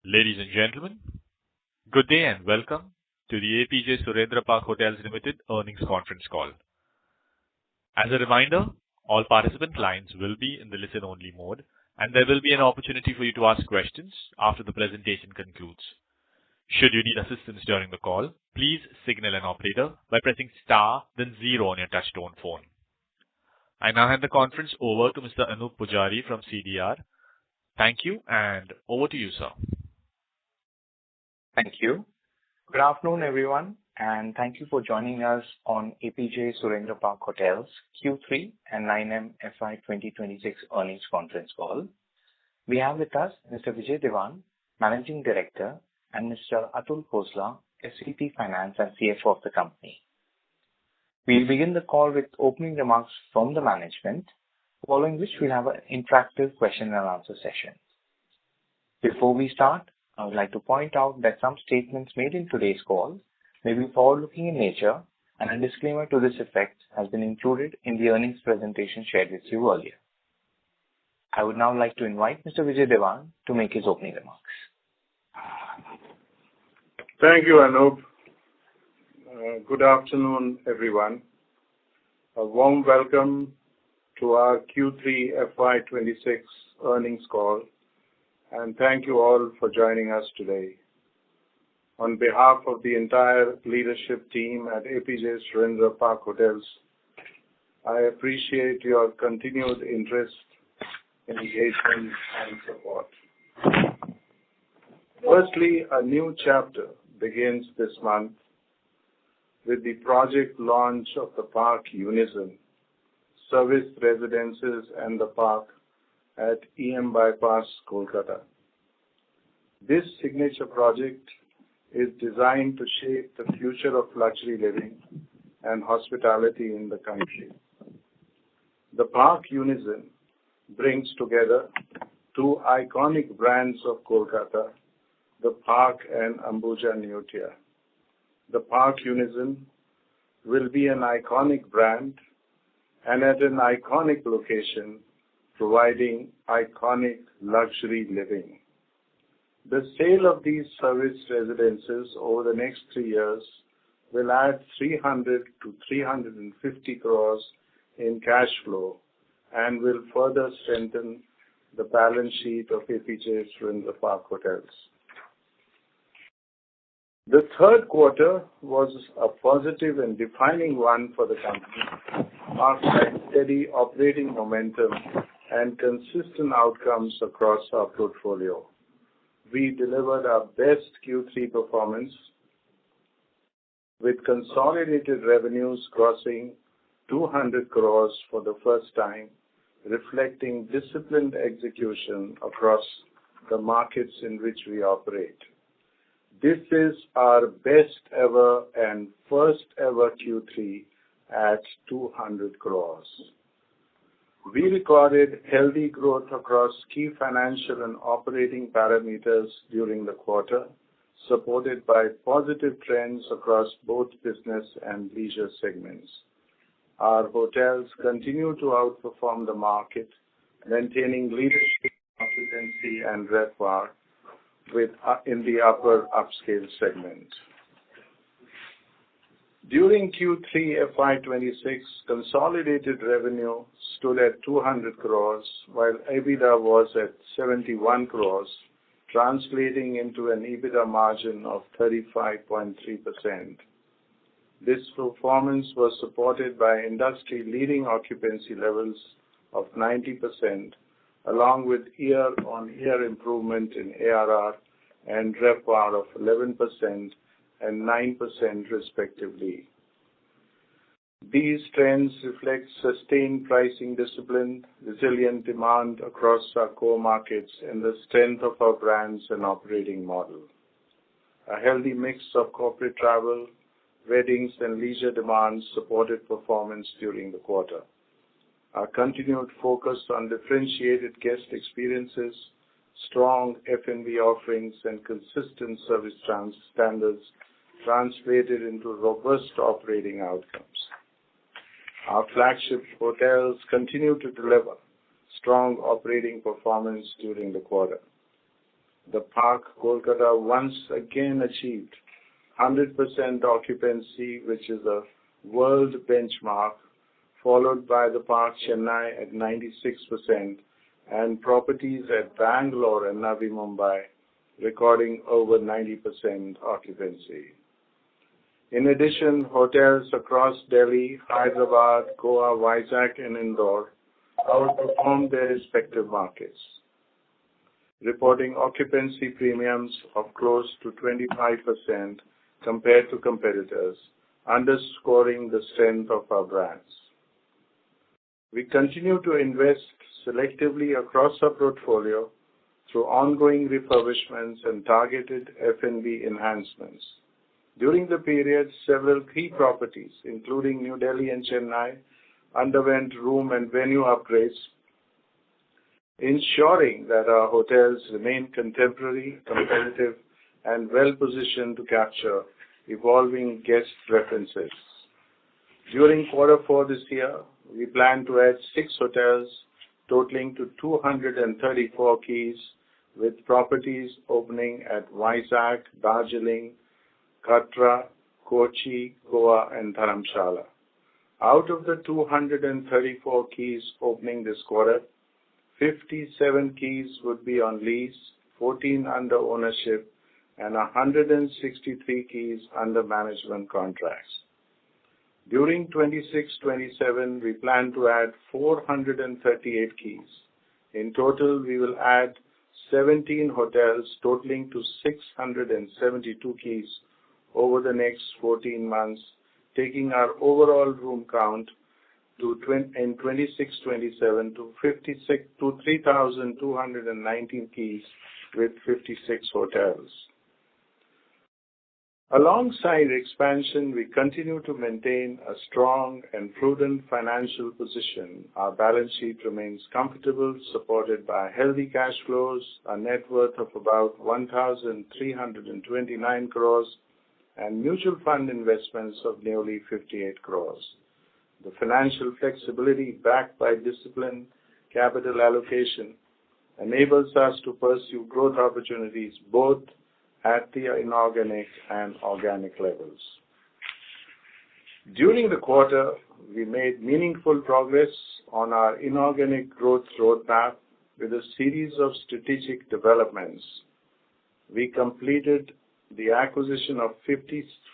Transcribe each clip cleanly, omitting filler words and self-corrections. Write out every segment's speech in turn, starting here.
Ladies and gentlemen, good day and welcome to the Apeejay Surrendra Park Hotels Limited earnings conference call. As a reminder, all participant lines will be in the listen-only mode, and there will be an opportunity for you to ask questions after the presentation concludes. Should you need assistance during the call, please signal an operator by pressing star then 0 on your touchtone phone. I now hand the conference over to Mr. Anup Pujari from CDR. Thank you, and over to you, sir. Thank you. Good afternoon, everyone, and thank you for joining us on Apeejay Surrendra Park Hotels Q3 and 9M FY26 earnings conference call. We have with us Mr. Vijay Devan, Managing Director, and Mr. Atul Khosla, SVP Finance and CFO of the company. We'll begin the call with opening remarks from the management, following which we'll have an interactive question and answer session. Before we start, I would like to point out that some statements made in today's call may be forward-looking in nature, and a disclaimer to this effect has been included in the earnings presentation shared with you earlier. I would now like to invite Mr. Vijay Devan to make his opening remarks. Thank you, Anup. Good afternoon, everyone. A warm welcome to our Q3 FY26 earnings call, and thank you all for joining us today. On behalf of the entire leadership team at Apeejay Surrendra Park Hotels, I appreciate your continued interest, engagement, and support. Firstly, a new chapter begins this month with the project launch of the Park Unison, serviced residences and the park at EM Bypass, Kolkata. This signature project is designed to shape the future of luxury living and hospitality in the country. The Park Unison brings together two iconic brands of Kolkata, the Park and Ambuja Neotia. The Park Unison will be an iconic brand and at an iconic location, providing iconic luxury living. The sale of these serviced residences over the next 3 years will add 300 to 350 crores in cash flow and will further strengthen the balance sheet of Apeejay Surrendra Park Hotels. The third quarter was a positive and defining one for the company, marked by steady operating momentum and consistent outcomes across our portfolio. We delivered our best Q3 performance with consolidated revenues crossing 200 crores for the first time, reflecting disciplined execution across the markets in which we operate. This is our best ever and first ever Q3 at 200 crores. We recorded healthy growth across key financial and operating parameters during the quarter, supported by positive trends across both business and leisure segments. Our hotels continue to outperform the market, maintaining leadership, occupancy, and RevPAR in the upper upscale segment. During Q3 FY26, consolidated revenue stood at 200 crores, while EBITDA was at 71 crores, translating into an EBITDA margin of 35.3%. This performance was supported by industry-leading occupancy levels of 90%, along with year-on-year improvement in ARR and RevPAR of 11% and 9% respectively. These trends reflect sustained pricing discipline, resilient demand across our core markets, and the strength of our brands and operating model. A healthy mix of corporate travel, weddings, and leisure demands supported performance during the quarter. Our continued focus on differentiated guest experiences, strong F&B offerings, and consistent service standards translated into robust operating outcomes. Our flagship hotels continue to deliver strong operating performance during the quarter. the Park Kolkata once again achieved 100% occupancy, which is a world benchmark, followed by the Park Chennai at 96% and properties at Bangalore and Navi Mumbai recording over 90% occupancy. In addition, hotels across Delhi, Hyderabad, Goa, Vizag, and Indore outperformed their respective markets, reporting occupancy premiums of close to 25% compared to competitors, underscoring the strength of our brands. We continue to invest selectively across our portfolio through ongoing refurbishments and targeted F&B enhancements. During the period, several key properties, including New Delhi and Chennai, underwent room and venue upgrades, ensuring that our hotels remain contemporary, competitive, and well-positioned to capture evolving guest preferences. During Q4 this year, we plan to add 6 hotels totaling to 234 keys, with properties opening at Vizag, Darjeeling, Katra, Kochi, Goa, and Dharamshala. Out of the 234 keys opening this quarter, 57 keys would be on lease, 14 under ownership, and 163 keys under management contracts. During 26-27, we plan to add 438 keys. In total, we will add 17 hotels totaling to 672 keys over the next 14 months, taking our overall room count in 26-27 to 3,219 keys with 56 hotels. Alongside expansion, we continue to maintain a strong and prudent financial position. Our balance sheet remains comfortable, supported by healthy cash flows, a net worth of about 1,329 crores, and mutual fund investments of nearly 58 crores. The financial flexibility backed by disciplined capital allocation enables us to pursue growth opportunities both at the inorganic and organic levels. During the quarter, we made meaningful progress on our inorganic growth roadmap with a series of strategic developments. We completed the acquisition of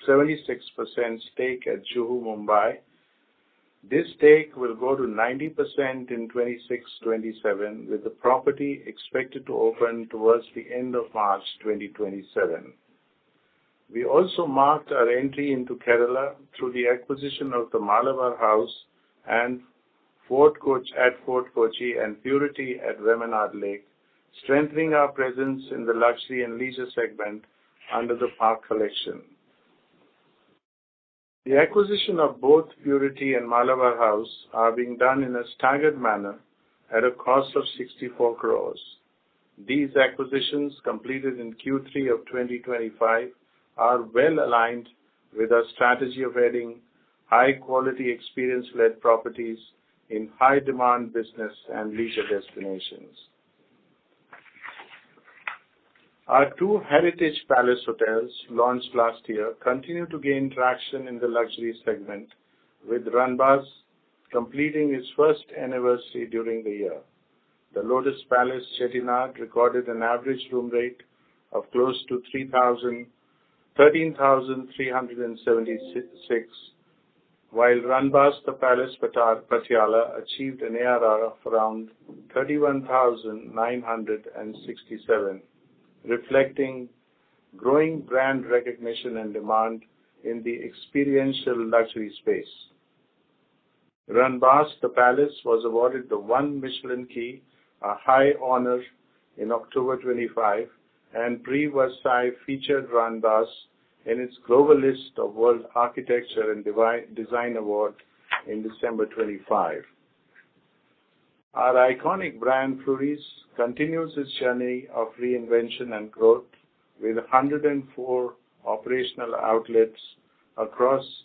76% stake at Juhu, Mumbai. This stake will go to 90% in 26-27, with the property expected to open towards the end of March 2027. We also marked our entry into Kerala through the acquisition of the Malabar House and Fort Kochi and Purity at Vemanad Lake, strengthening our presence in the luxury and leisure segment under the Park Collection. The acquisition of both Purity and Malabar House are being done in a staggered manner at a cost of 64 crores. These acquisitions, completed in Q3 of 2025, are well aligned with our strategy of adding high-quality experience-led properties in high-demand business and leisure destinations. Our 2 Heritage Palace hotels, launched last year, continue to gain traction in the luxury segment, with Ranbaz completing its first anniversary during the year. The Lotus Palace Chettinad recorded an average room rate of close to 13,376, while Ranbaz the Palace Patiala achieved an ARR of around 31,967. Reflecting growing brand recognition and demand in the experiential luxury space. Ranbaz the Palace was awarded the 1 Michelin Key, a high honor, in October 25, and Prix Versailles featured Ranbaz in its global list of World Architecture and Design Award in December 25. Our iconic brand Fleury's continues its journey of reinvention and growth with 104 operational outlets across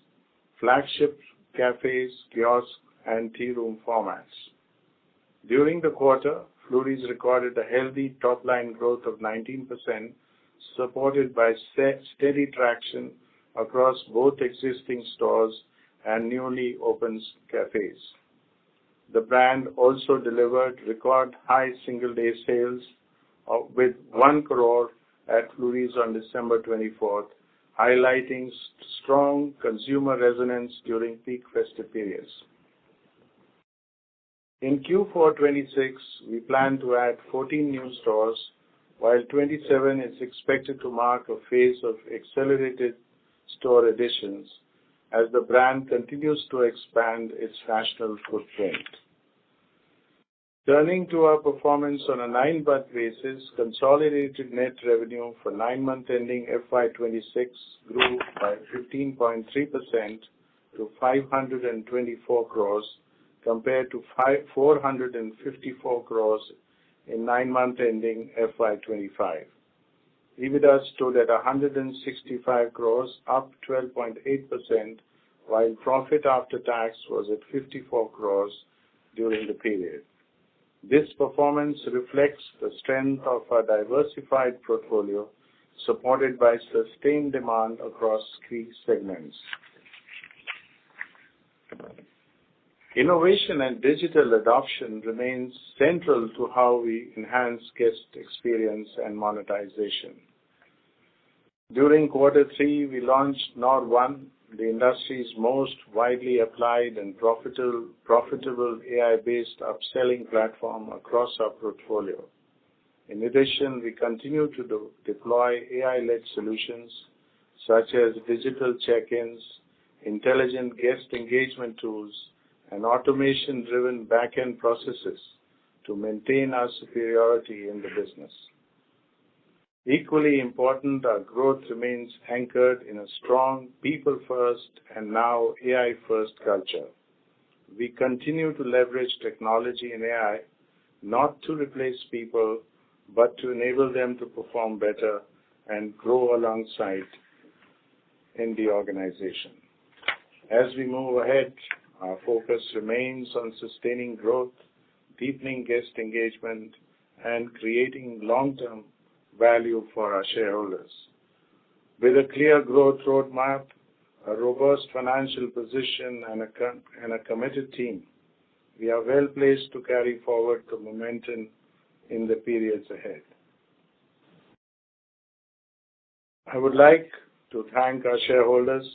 flagship cafes, kiosks, and tea room formats. During the quarter, Flurys recorded a healthy top-line growth of 19%, supported by steady traction across both existing stores and newly opened cafes. The brand also delivered record high single-day sales with 1 crore at Flurys on December 24th, highlighting strong consumer resonance during peak festive periods. In Q4 26, we plan to add 14 new stores, while 27 is expected to mark a phase of accelerated store additions as the brand continues to expand its national footprint. Turning to our performance on a 9-month basis, consolidated net revenue for 9-month ending FY26 grew by 15.3% to 524 crores compared to 454 crores in 9-month ending FY25. EBITDA stood at 165 crores, up 12.8%, while profit after tax was at 54 crores during the period. This performance reflects the strength of our diversified portfolio, supported by sustained demand across key segments. Innovation and digital adoption remains central to how we enhance guest experience and monetization. During Q3, we launched Nord1, the industry's most widely applied and profitable AI-based upselling platform across our portfolio. In addition, we continue to deploy AI-led solutions such as digital check-ins, intelligent guest engagement tools, and automation-driven back-end processes to maintain our superiority in the business. Equally important, our growth remains anchored in a strong people-first and now AI-first culture. We continue to leverage technology and AI not to replace people, but to enable them to perform better and grow alongside in the organization. As we move ahead, our focus remains on sustaining growth, deepening guest engagement, and creating long-term value for our shareholders. With a clear growth roadmap, a robust financial position, and a committed team, we are well placed to carry forward the momentum in the periods ahead. I would like to thank our shareholders,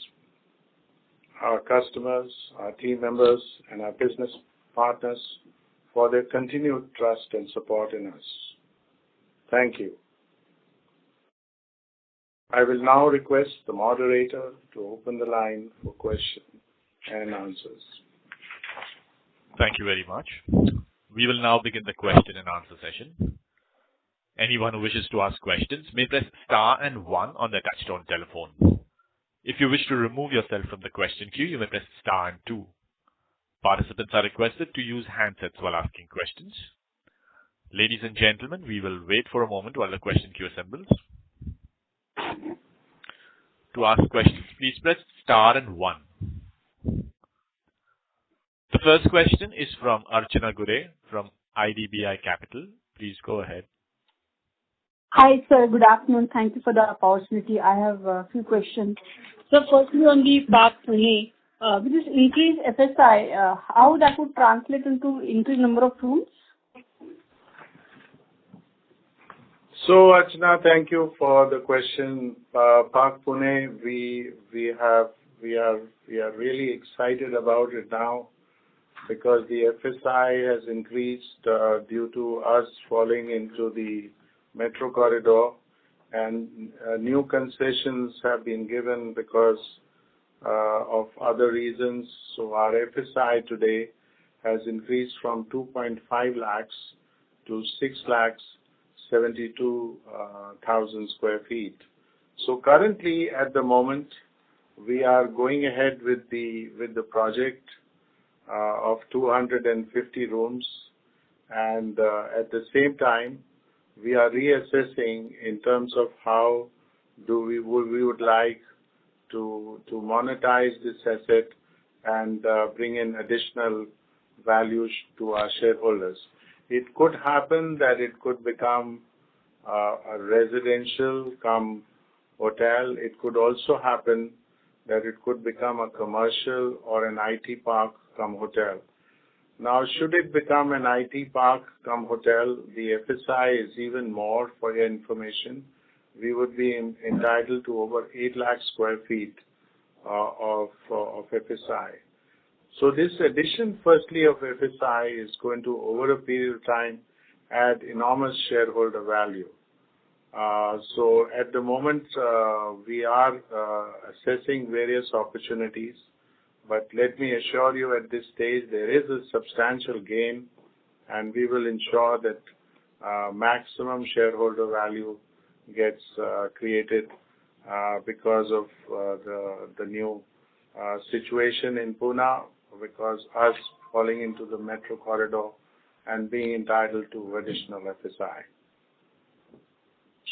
our customers, our team members, and our business partners for their continued trust and support in us. Thank you. I will now request the moderator to open the line for questions and answers. Thank you very much. We will now begin the question and answer session. Anyone who wishes to ask questions may press star and 1 on their touchtone telephone. If you wish to remove yourself from the question queue, you may press star and 2. Participants are requested to use handsets while asking questions. Ladies and gentlemen, we will wait for a moment while the question queue assembles. To ask questions, please press star and 1. The first question is from Archana Gure from IDBI Capital. Please go ahead. Hi, sir. Good afternoon. Thank you for the opportunity. I have a few questions. So firstly, on the Park Pune, with this increased FSI, how that would translate into increased number of rooms? So, Archana, thank you for the question. Park Pune, we are really excited about it now because the FSI has increased due to us falling into the metro corridor, and new concessions have been given because of other reasons. So our FSI today has increased from 2.5 lakhs to 6 lakhs 72,000 square feet. So currently, at the moment, we are going ahead with the project of 250 rooms, and at the same time, we are reassessing in terms of how we would like to monetize this asset and bring in additional value to our shareholders. It could happen that it could become a residential come hotel. It could also happen that it could become a commercial or an IT park come hotel. Now, should it become an IT park come hotel, the FSI is even more. For your information. We would be entitled to over 8 lakh square feet of FSI. So this addition, firstly, of FSI is going to, over a period of time, add enormous shareholder value. So at the moment, we are assessing various opportunities, but let me assure you at this stage, there is a substantial gain, and we will ensure that maximum shareholder value gets created because of the new situation in Pune, because us falling into the metro corridor and being entitled to additional FSI.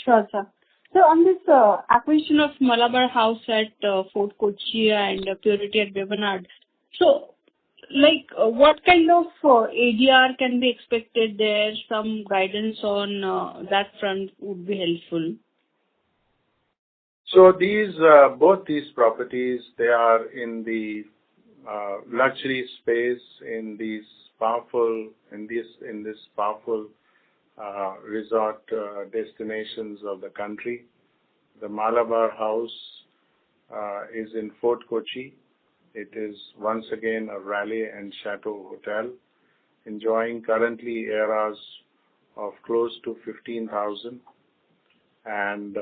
Sure, sir. So on this acquisition of Malabar House at Fort Kochi and Purity at Bevanad, so what kind of ADR can be expected there? Some guidance on that front would be helpful. So these both these properties, they are in the luxury space in this powerful resort destinations of the country. The Malabar House is in Fort Kochi. It is once again a Raleigh and Chateau hotel, enjoying currently ARRs of close to 15,000, and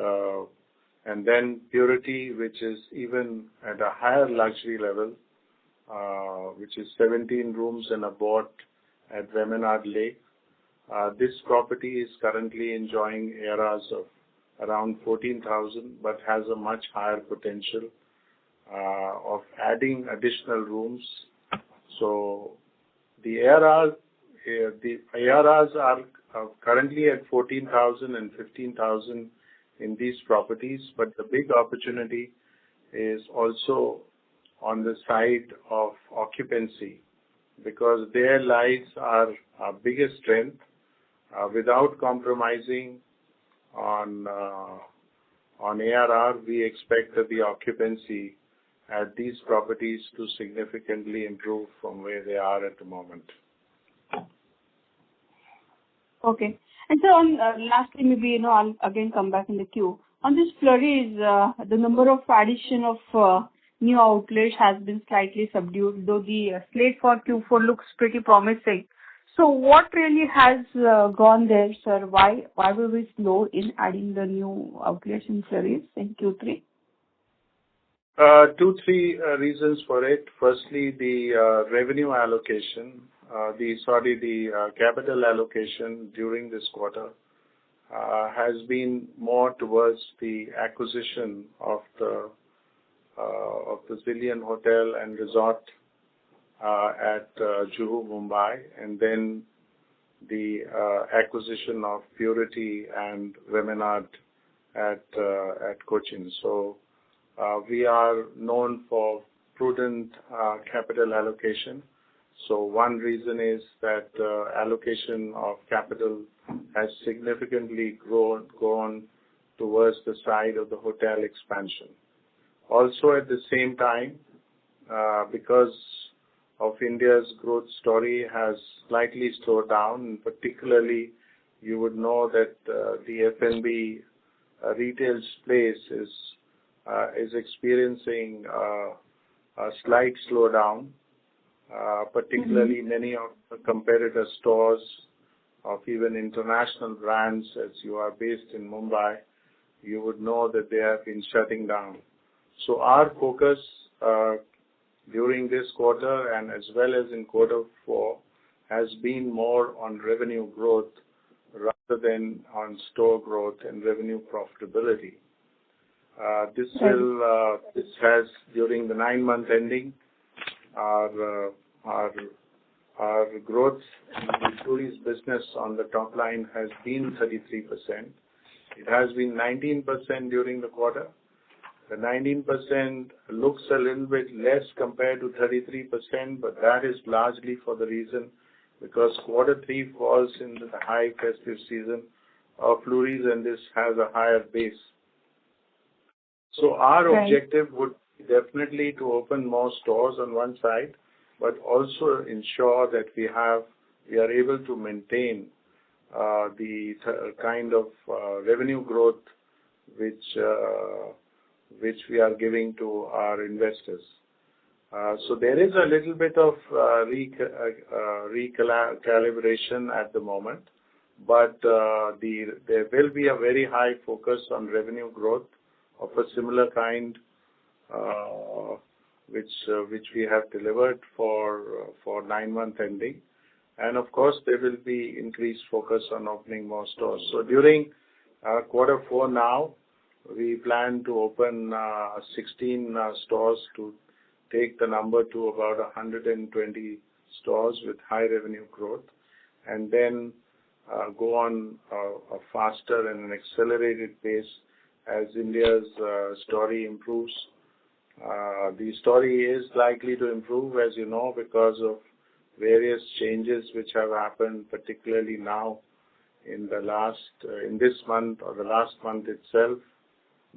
then Purity, which is even at a higher luxury level, which is 17 rooms and a boat at Vemenard Lake. This property is currently enjoying ARRs of around 14,000, but has a much higher potential of adding additional rooms. So the ARRs are currently at 14,000 and 15,000 in these properties, but the big opportunity is also on the side of occupancy, because there lies our biggest strength. Without compromising on ARR, we expect that the occupancy at these properties to significantly improve from where they are at the moment. Okay. And so on, lastly, maybe, I'll again come back in the queue. On this flurries, the number of addition of new outlets has been slightly subdued, though the slate for Q4 looks pretty promising. So what really has gone there, sir? Why were we slow in adding the new outlets in flurries in Q3? 2-3 reasons for it. Firstly, the revenue allocation, the capital allocation during this quarter has been more towards the acquisition of the Zillion Hotel and Resort at Juhu, Mumbai, and then the acquisition of Purity and Vemenard at Cochin. So we are known for prudent capital allocation. So one reason is that allocation of capital has significantly gone towards the side of the hotel expansion. Also at the same time, because of India's growth story has slightly slowed down, particularly you would know that the F&B retail space is experiencing a slight slowdown. Particularly many of the competitor stores of even international brands, as you are based in Mumbai, you would know that they have been shutting down. So our focus during this quarter and as well as in quarter 4 has been more on revenue growth rather than on store growth and revenue profitability. This has, during the 9-month ending, our growth in the tourist business on the top line has been 33%. It has been 19% during the quarter. The 19% looks a little bit less compared to 33%, but that is largely for the reason because quarter 3 falls in the high festive season of flurries, and this has a higher base. So our objective would be definitely to open more stores on one side, but also ensure that we are able to maintain the kind of revenue growth which we are giving to our investors. So there is a little bit of recalibration at the moment, but there will be a very high focus on revenue growth of a similar kind, which we have delivered for 9-month ending. And of course, there will be increased focus on opening more stores. So during quarter 4 now, we plan to open 16 stores to take the number to about 120 stores with high revenue growth, and then go on a faster and an accelerated pace as India's story improves. The story is likely to improve, as you know, because of various changes which have happened, particularly now in this month or the last month itself,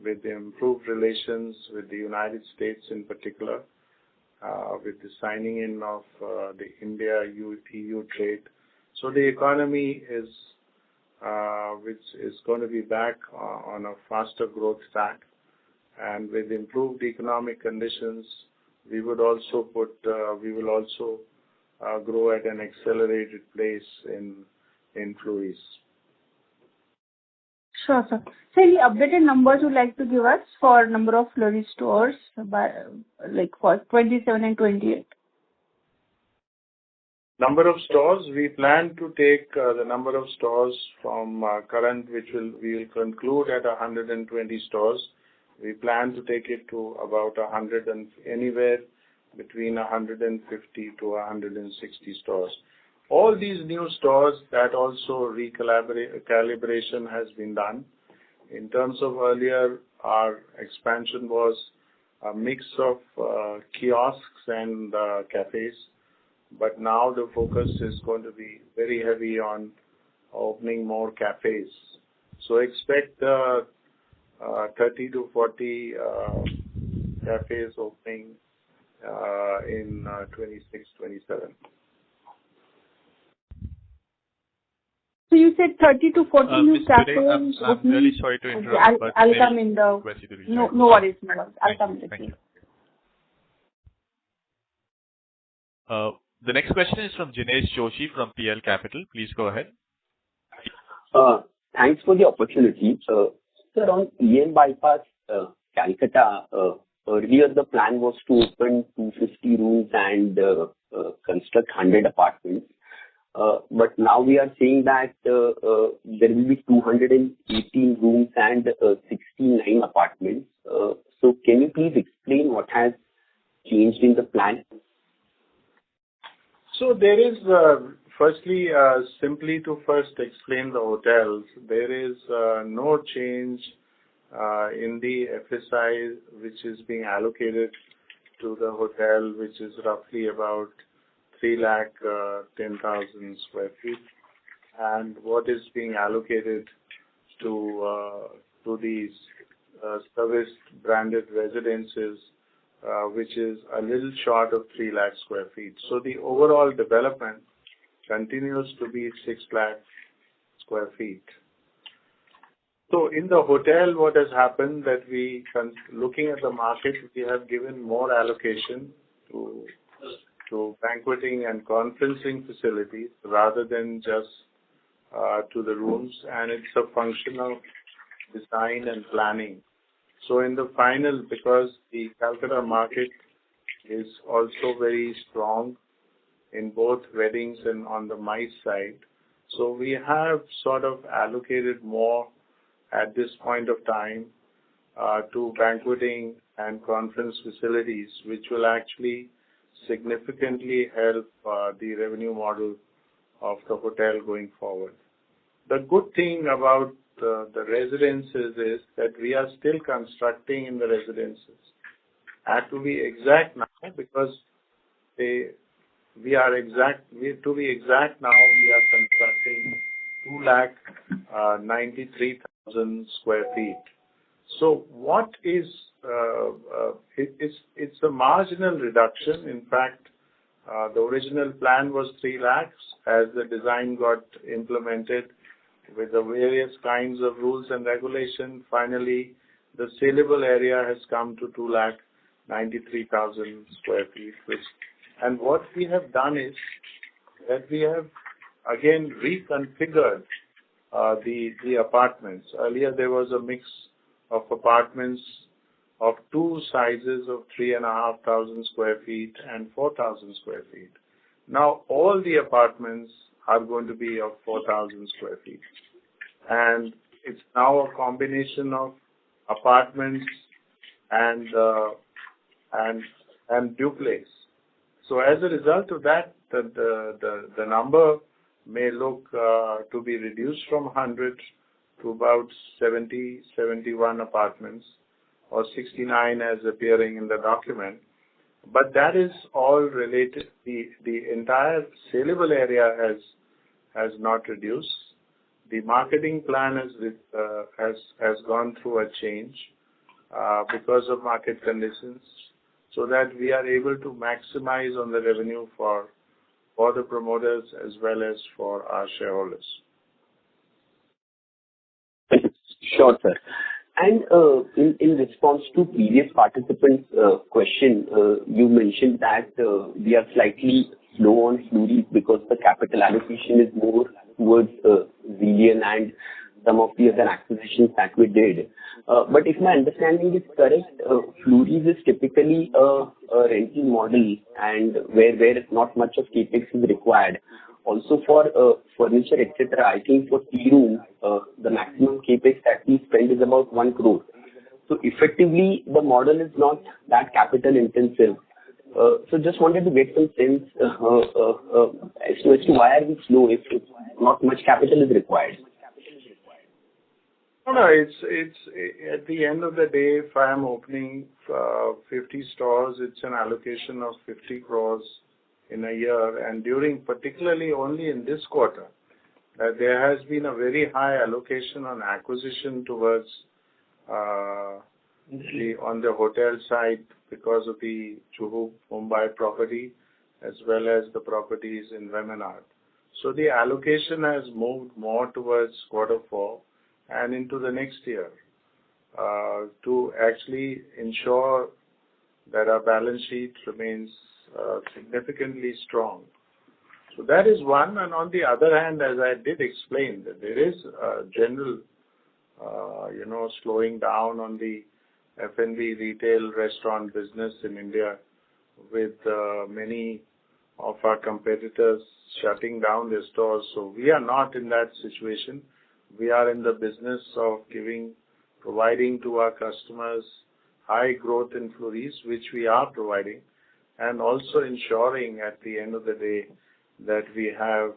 with the improved relations with the United States in particular, with the signing in of the India-EU trade. So the economy which is going to be back on a faster growth track, and with improved economic conditions, we will also grow at an accelerated pace in flurries. Sure, sir. So any updated numbers you'd like to give us for number of flurry stores for 27 and 28? Number of stores, we plan to take the number of stores from current, we will conclude at 120 stores. We plan to take it to about 100 and anywhere between 150 to 160 stores. All these new stores, that also calibration has been done. In terms of earlier, our expansion was a mix of kiosks and cafes, but now the focus is going to be very heavy on opening more cafes. So expect 30 to 40 cafes opening in 26-27. So you said 30 to 40 new cafes. I'm really sorry to interrupt, but I'll come in the. No worries, no worries. I'll come in the. The next question is from Jinesh Joshi from PL Capital. Please go ahead. Thanks for the opportunity. Sir, on EM Bypass, Calcutta, earlier the plan was to open 250 rooms and construct 100 apartments. But now we are saying that there will be 218 rooms and 69 apartments. So can you please explain what has changed in the plan? So there is, firstly, simply to first explain the hotels, there is no change in the FSI which is being allocated to the hotel, which is roughly about 310,000 square feet, and what is being allocated to these serviced branded residences, which is a little short of 3 lakh square feet. So the overall development continues to be 6 lakh square feet. So in the hotel, what has happened that looking at the market, we have given more allocation to banqueting and conferencing facilities rather than just to the rooms, and it's a function of design and planning. So in the final, because the Calcutta market is also very strong in both weddings and on the MICE side, so we have sort of allocated more at this point of time to banqueting and conference facilities, which will actually significantly help the revenue model of the hotel going forward. The good thing about the residences is that we are still constructing in the residences. I have to be exact now because To be exact now, we are constructing 293,000 square feet. So what is, it's a marginal reduction. In fact, the original plan was 3 lakhs. As the design got implemented with the various kinds of rules and regulation, finally the saleable area has come to 293,000 square feet. And what we have done is that we have again reconfigured the apartments. Earlier there was a mix of apartments of 2 sizes of 3,500 square feet and 4,000 square feet. Now all the apartments are going to be of 4,000 square feet. And it's now a combination of apartments and duplex. So as a result of that, the number may look to be reduced from 100 to about 70, 71 apartments, or 69 as appearing in the document. But that is all related. The entire saleable area has not reduced. The marketing plan has gone through a change because of market conditions, so that we are able to maximize on the revenue for the promoters as well as for our shareholders. Sure, sir. And in response to previous participants' question, you mentioned that we are slightly slow on Flurys because the capital allocation is more towards Zillion and some of the other acquisitions that we did. But if my understanding is correct, Flurys is typically a rental model and where not much of capex is required. Also for furniture, etc., I think for tea room, the maximum capex that we spend is about 1 crore. So effectively, the model is not that capital intensive. So just wanted to get some sense as to why are we slow if not much capital is required. No, it's at the end of the day, if I am opening 50 stores, it's an allocation of 50 crores in a year, and particularly only in this quarter, there has been a very high allocation on acquisition towards on the hotel side because of the Juhu Mumbai property as well as the properties in Vemanad. So the allocation has moved more towards Q4 and into the next year to actually ensure that our balance sheet remains significantly strong. So that is one. And on the other hand, as I did explain, that there is a general, slowing down on the F&B retail restaurant business in India, with many of our competitors shutting down their stores. So we are not in that situation. We are in the business of providing to our customers high growth in Flurys, which we are providing, and also ensuring at the end of the day that we have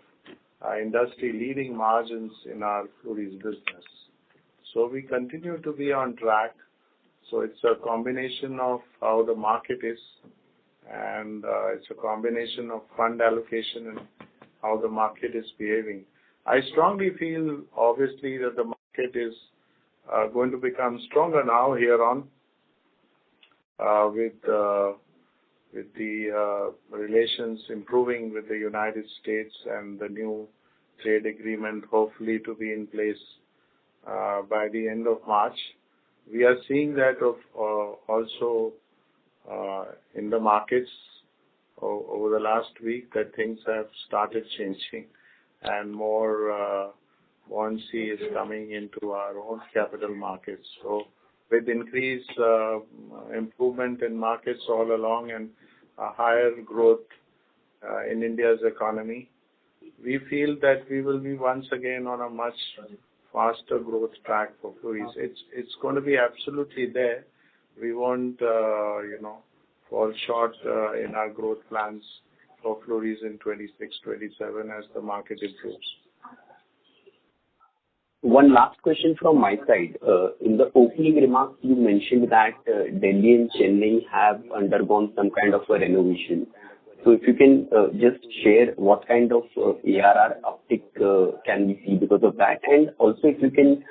industry-leading margins in our Flurys business. So we continue to be on track. So it's a combination of how the market is, and it's a combination of fund allocation and how the market is behaving. I strongly feel, obviously, that the market is going to become stronger now here on with the relations improving with the United States and the new trade agreement hopefully to be in place by the end of March. We are seeing that also in the markets over the last week, that things have started changing and more buoyancy is coming into our own capital markets. So with increased improvement in markets all along and a higher growth in India's economy, we feel that we will be once again on a much faster growth track for Flurys. It's going to be absolutely there. We won't, fall short in our growth plans for Flurys in 26, 27 as the market improves. One last question from my side. In the opening remarks, you mentioned that Delhi and Chennai have undergone some kind of a renovation. So if you can just share what kind of ARR uptick can we see because of that, and also if you can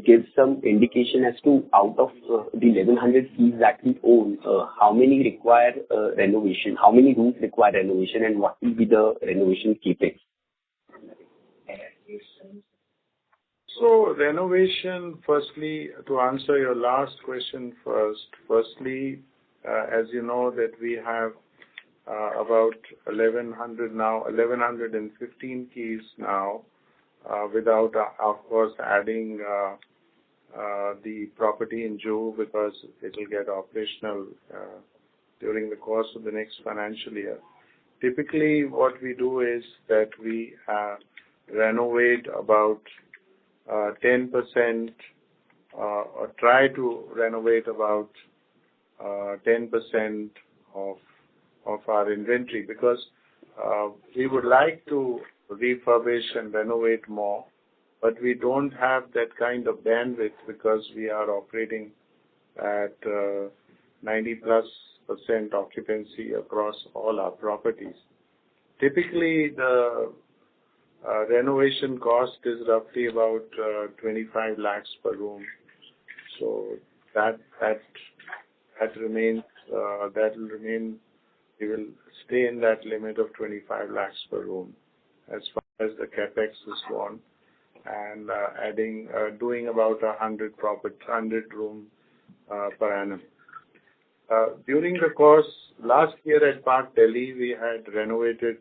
give some indication as to out of the 1,100 keys that we own, how many require renovation, how many rooms require renovation, and what will be the renovation capex? So renovation, firstly, to answer your last question first, as you know that we have about 1,100 now, 1,115 keys now, without, of course, adding the property in Juhu because it will get operational during the course of the next financial year. Typically, what we do is that we renovate about 10% or try to renovate about 10% of our inventory because we would like to refurbish and renovate more, but we don't have that kind of bandwidth because we are operating at 90+% occupancy across all our properties. Typically, the renovation cost is roughly about 25 lakhs per room. So that remains. That will remain. We will stay in that limit of 25 lakhs per room as far as the capex is gone, and doing about 100 room per annum. During the course last year at Park Delhi, we had renovated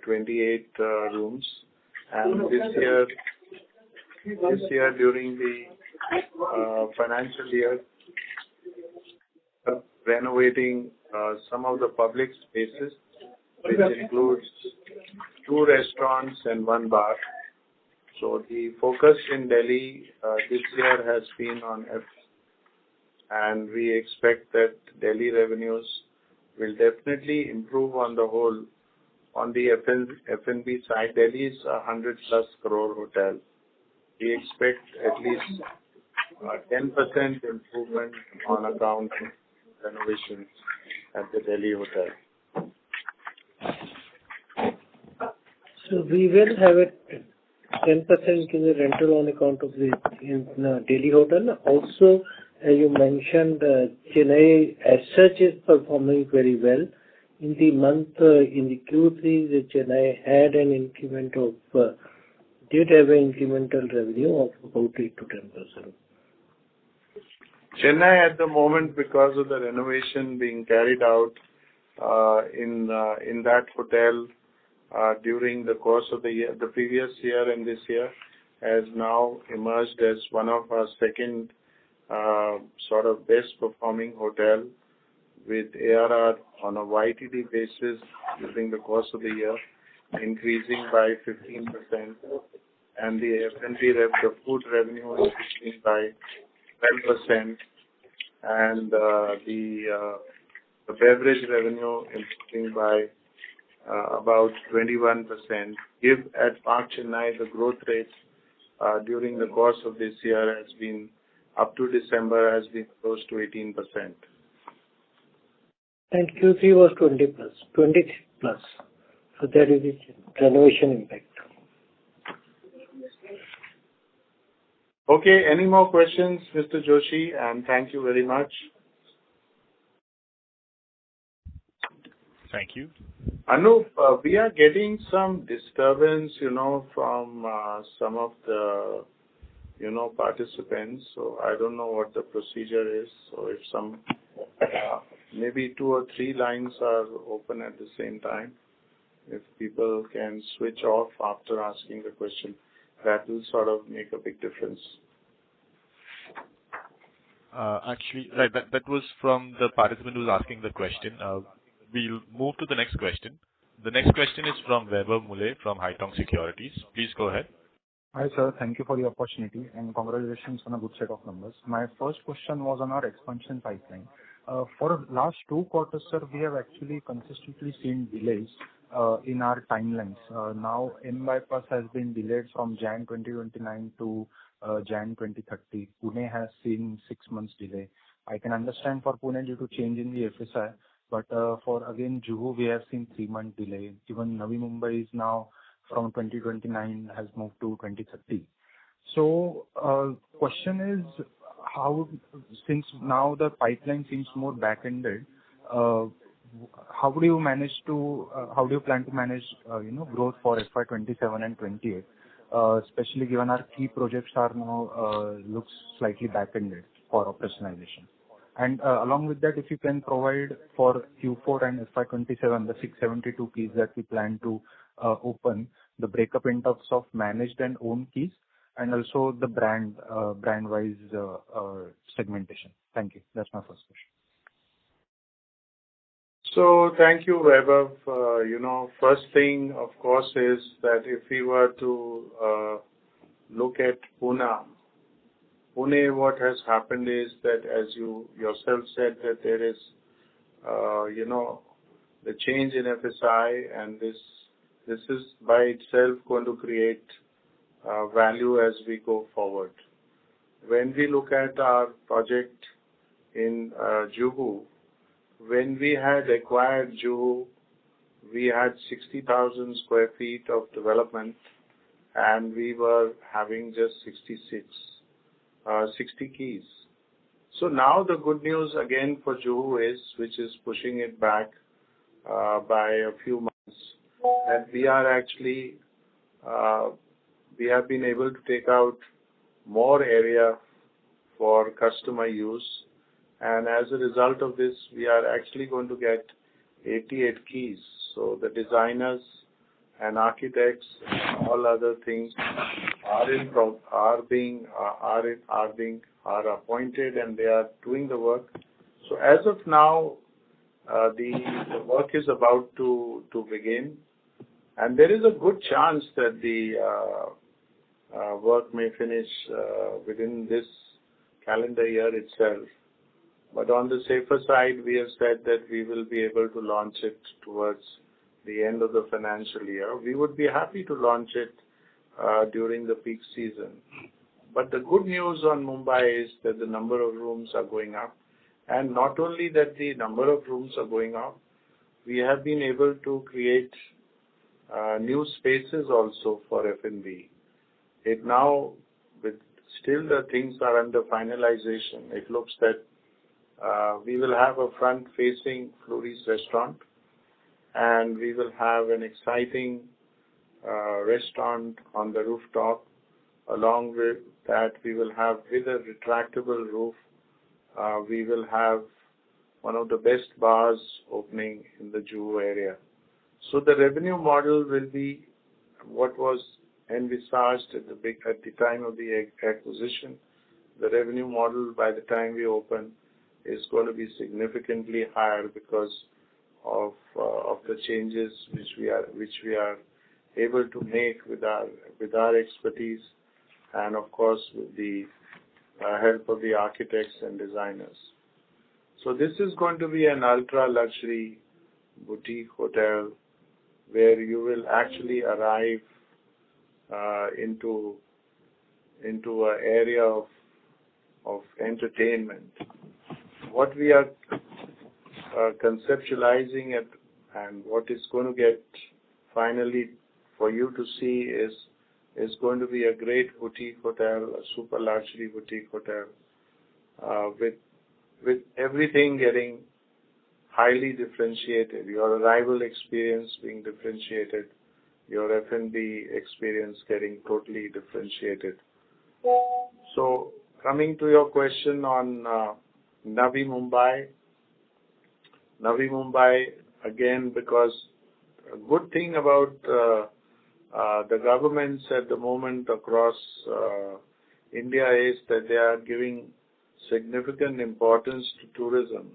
28 rooms, and this year during the financial year, renovating some of the public spaces, which includes 2 restaurants and 1 bar. So the focus in Delhi this year has been on and we expect that Delhi revenues will definitely improve on the whole. On the F&B side, Delhi is a 100+ crore hotel. We expect at least 10% improvement on account of renovations at the Delhi hotel. So we will have a 10% in the rental on account of the Delhi hotel. Also, as you mentioned, Chennai as such is performing very well. In the Q3, the Chennai had an increment of, did have an incremental revenue of about 8 to 10%. Chennai at the moment, because of the renovation being carried out in that hotel during the course of the year, the previous year and this year, has now emerged as one of our second sort of best performing hotel, with ARR on a YTD basis during the course of the year increasing by 15%, and the F&B the food revenue increasing by 12%, and the beverage revenue improving by about 21%. If at Park Chennai, the growth rate during the course of this year has been, up to December, has been close to 18%. And Q3 was 20+. So that is the renovation impact. Okay, any more questions, Mr. Joshi? And thank you very much. Thank you. Anup, we are getting some disturbance, from some of the, participants. So I don't know what the procedure is. So if some, maybe 2 or 3 lines are open at the same time, if people can switch off after asking the question, that will sort of make a big difference. Actually, that was from the participant who was asking the question. We'll move to the next question. The next question is from Weber Mule from Haitong Securities. Please go ahead. Hi, sir. Thank you for the opportunity and congratulations on a good set of numbers. My first question was on our expansion pipeline. For last 2 quarters, sir, we have actually consistently seen delays in our timelines. Now, M-Bypass has been delayed from Jan 2029 to Jan 2030. Pune has seen 6 months delay. I can understand for Pune due to change in the FSI, But for again Juhu, we have seen 3-month delay. Even Navi Mumbai is now from 2029 has moved to 2030. So question is, how, since now the pipeline seems more back-ended, how do you plan to manage growth for FY27 and 28, especially given our key projects are now looks slightly back-ended for operationalization? And along with that, if you can provide for Q4 and FY27 the 672 keys that we plan to open, the breakup in terms of managed and owned keys, and also the brand-wise segmentation. Thank you. That's my first question. So thank you, Vaibhav. First thing, of course, is that if we were to look at Pune, what has happened is that, as you yourself said, that there is, the change in FSI, and this is by itself going to create value as we go forward. When we look at our project in Juhu, when we had acquired Juhu, we had 60,000 square feet of development, and we were having just 60 keys. So now the good news again for Juhu is, which is pushing it back by a few months, that we are actually we have been able to take out more area for customer use, and as a result of this, we are actually going to get 88 keys. So the designers and architects and all other things are appointed, and they are doing the work. So as of now, the work is about to begin, and there is a good chance that the work may finish within this calendar year itself. But on the safer side, we have said that we will be able to launch it towards the end of the financial year. We would be happy to launch it during the peak season. But the good news on Mumbai is that the number of rooms are going up. And not only that the number of rooms are going up, we have been able to create new spaces also for F&B. It now, with still the things are under finalization, it looks that we will have a front-facing Flurries restaurant, and we will have an exciting restaurant on the rooftop. Along with that, we will have, with a retractable roof, we will have one of the best bars opening in the Juhu area. So the revenue model will be what was envisaged at the time of the acquisition. The revenue model by the time we open is going to be significantly higher because of the changes which we are able to make with our expertise, and of course with the help of the architects and designers. So this is going to be an ultra luxury boutique hotel where you will actually arrive into an area of entertainment. What we are conceptualizing it, and what is going to get finally for you to see is going to be a great boutique hotel, a super luxury boutique hotel, with everything getting highly differentiated. Your arrival experience being differentiated, your F&B experience getting totally differentiated. So coming to your question on Navi Mumbai, again, because a good thing about the governments at the moment across India is that they are giving significant importance to tourism.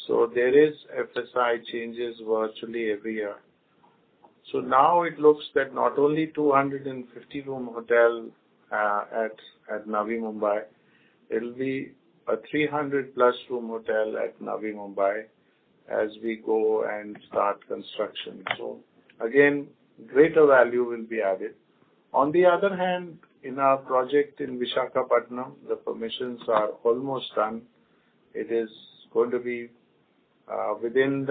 So there is FSI changes virtually every year. So now it looks that not only 250 room hotel at Navi Mumbai, it will be a 300 plus room hotel at Navi Mumbai as we go and start construction. So again, greater value will be added. On the other hand, in our project in Visakhapatnam, the permissions are almost done. It is going to be within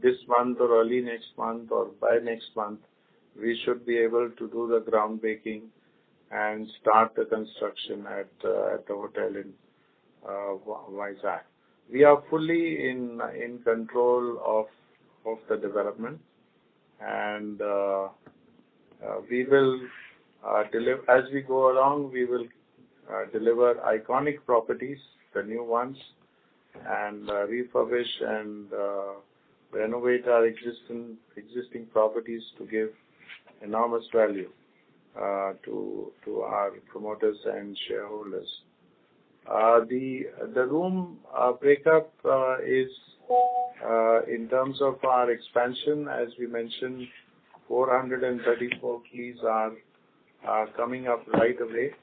this month or early next month or by next month, we should be able to do the groundbreaking and start the construction at the hotel in Vizag. We are fully in control of the development, and we will deliver as we go along. We will deliver iconic properties, the new ones, and refurbish and renovate our existing properties to give enormous value to our promoters and shareholders. The room breakup is in terms of our expansion, as we mentioned, 434 keys are coming up right away,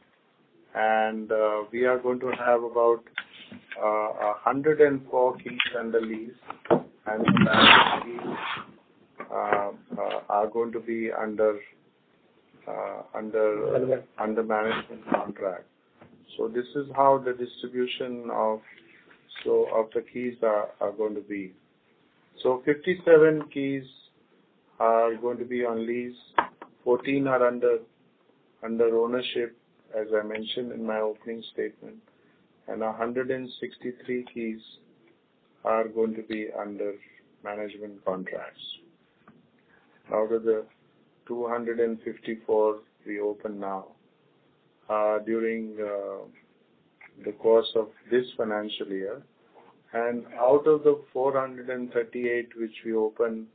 and we are going to have about 104 keys under lease, and the keys are going to be under management contract. So this is how the distribution of the keys are going to be. So 57 keys are going to be on lease, 14 are under ownership, as I mentioned in my opening statement, and 163 keys are going to be under management contracts. Out of the 254 we open now during the course of this financial year, and out of the 438 which we open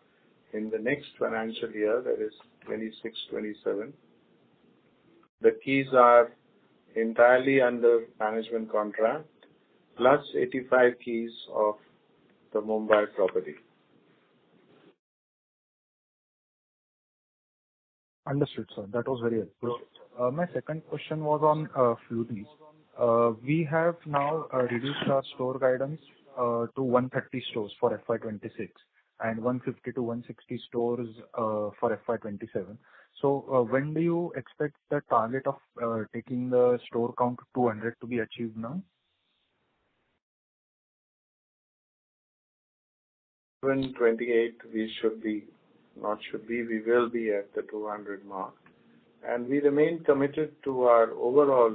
in the next financial year, that is 26-27, the keys are entirely under management contract, plus 85 keys of the Mumbai property. Understood, sir. That was very helpful. My second question was on Fleuries. We have now reduced our store guidance to 130 stores for FY26 and 150 to 160 stores for FY27. So when do you expect the target of taking the store count to 200 to be achieved now? 28, we will be at the 200 mark. And we remain committed to our overall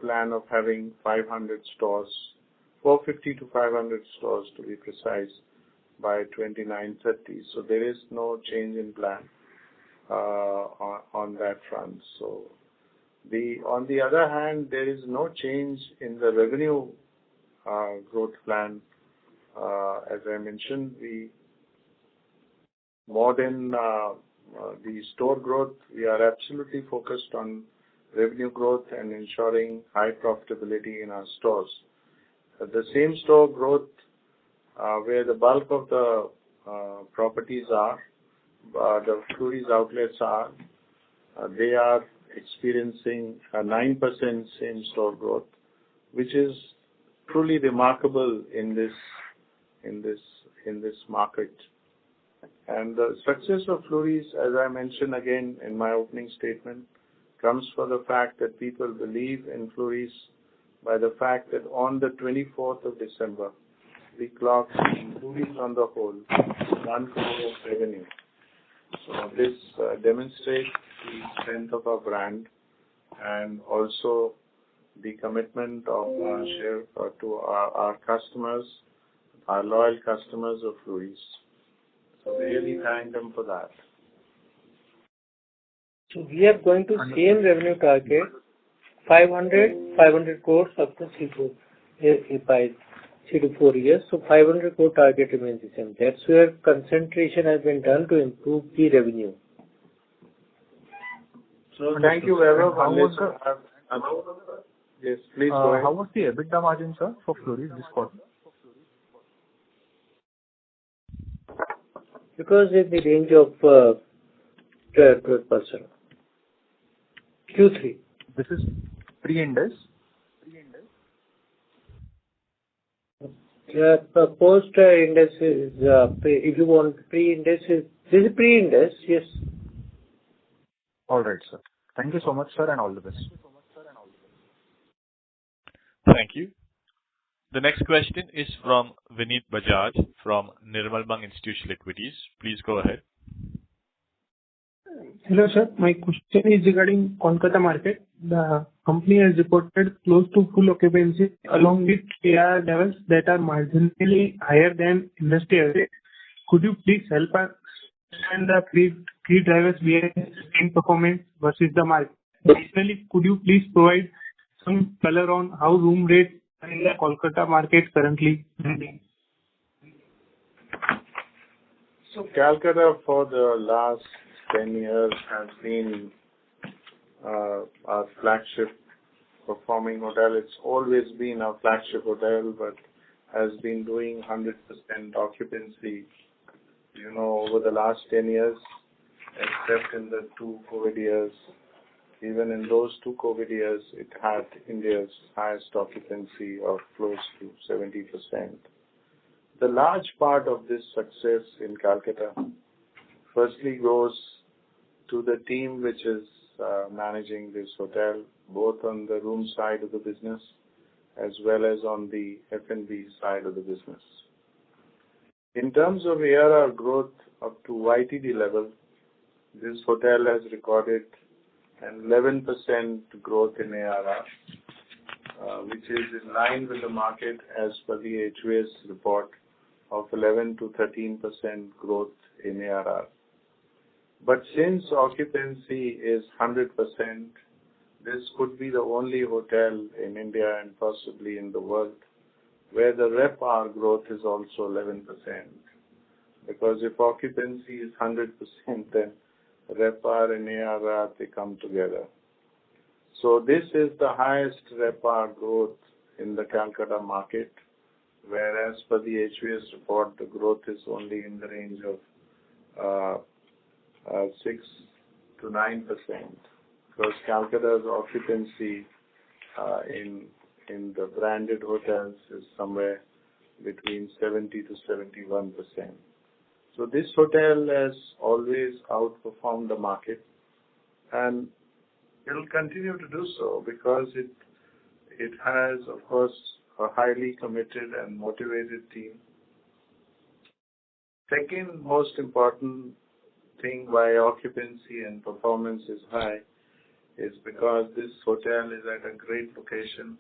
plan of having 500 stores, 450 to 500 stores to be precise, by 29-30. So there is no change in plan on that front. So on the other hand, there is no change in the revenue growth plan. As I mentioned, more than the store growth, we are absolutely focused on revenue growth and ensuring high profitability in our stores. The same store growth, where the bulk of the properties are, the Fleuries outlets are, they are experiencing a 9% same store growth, which is truly remarkable in this market. And the success of Fleuries, as I mentioned again in my opening statement, comes from the fact that people believe in Fleuries by the fact that on the 24th of December, we clocked Fleuries on the whole 1 crore of revenue. So this demonstrates the strength of our brand and also the commitment of to our customers, our loyal customers of Fleuries. So we really thank them for that. So we are going to same revenue target, 500 crores up to 3 to 4 years. So 500 crore target remains the same. That's where concentration has been done to improve the revenue. So thank you, Vaibhav. Yes, please go ahead. How was the EBITDA margin, sir, for Fleuries this quarter? Because in the range of 12%. Q3. This is pre-Ind AS? Post-Ind AS is, if you want pre-Ind AS, this is pre-Ind AS, yes. All right, sir. Thank you so much, sir, and all the best. Thank you. The next question is from Vineet Bajaj from Nirmal Bang Institutional Equities. Please go ahead. Hello, sir. My question is regarding Kolkata market. The company has reported close to full occupancy along with ARR levels that are marginally higher than industry average. Could you please help us understand the key drivers behind sustained performance versus the market? Additionally, could you please provide some color on how room rates are in the Kolkata market currently trending? So Calcutta for the last 10 years has been our flagship performing hotel. It's always been our flagship hotel, but has been doing 100% occupancy, over the last 10 years, except in the 2 COVID years. Even in those 2 COVID years, it had India's highest occupancy of close to 70%. The large part of this success in Calcutta firstly goes to the team which is managing this hotel, both on the room side of the business as well as on the F&B side of the business. In terms of ARR growth up to YTD level, this hotel has recorded an 11% growth in ARR, which is in line with the market as per the HVS report of 11 to 13% growth in ARR. But since occupancy is 100%, this could be the only hotel in India and possibly in the world where the RevPAR growth is also 11%. Because if occupancy is 100%, then RevPAR and ARR, they come together. So this is the highest RevPAR growth in the Calcutta market, whereas per the HVS report, the growth is only in the range of 6 to 9%, because Calcutta's occupancy in the branded hotels is somewhere between 70 to 71%. So this hotel has always outperformed the market, and it will continue to do so because it has, of course, a highly committed and motivated team. Second most important thing why occupancy and performance is high is because this hotel is at a great location,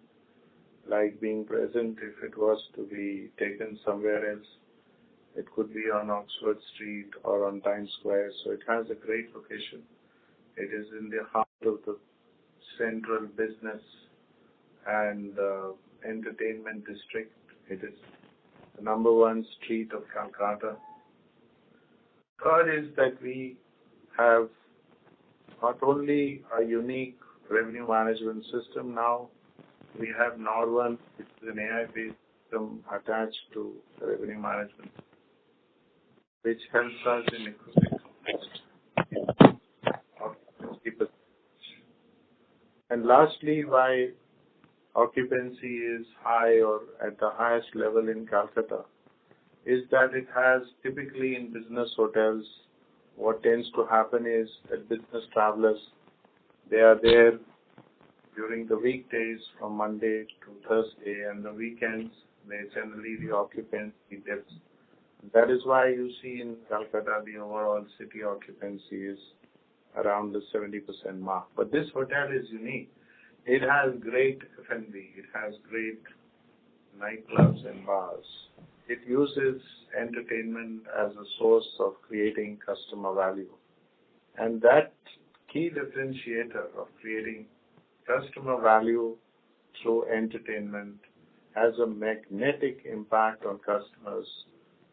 like being present if it was to be taken somewhere else. It could be on Oxford Street or on Times Square, so it has a great location. It is in the heart of the central business and entertainment district. It is the number 1 street of Calcutta. Third is that we have not only a unique revenue management system now, we have Norone, which is an AI-based system attached to the revenue management, which helps us in occupancy. And lastly, why occupancy is high or at the highest level in Calcutta is that it has typically in business hotels, what tends to happen is that business travelers, they are there during the weekdays from Monday to Thursday, and the weekends, they generally the occupancy dips. That is why you see in Calcutta the overall city occupancy is around the 70% mark. But this hotel is unique. It has great F&B. It has great nightclubs and bars. It uses entertainment as a source of creating customer value. And that key differentiator of creating customer value through entertainment has a magnetic impact on customers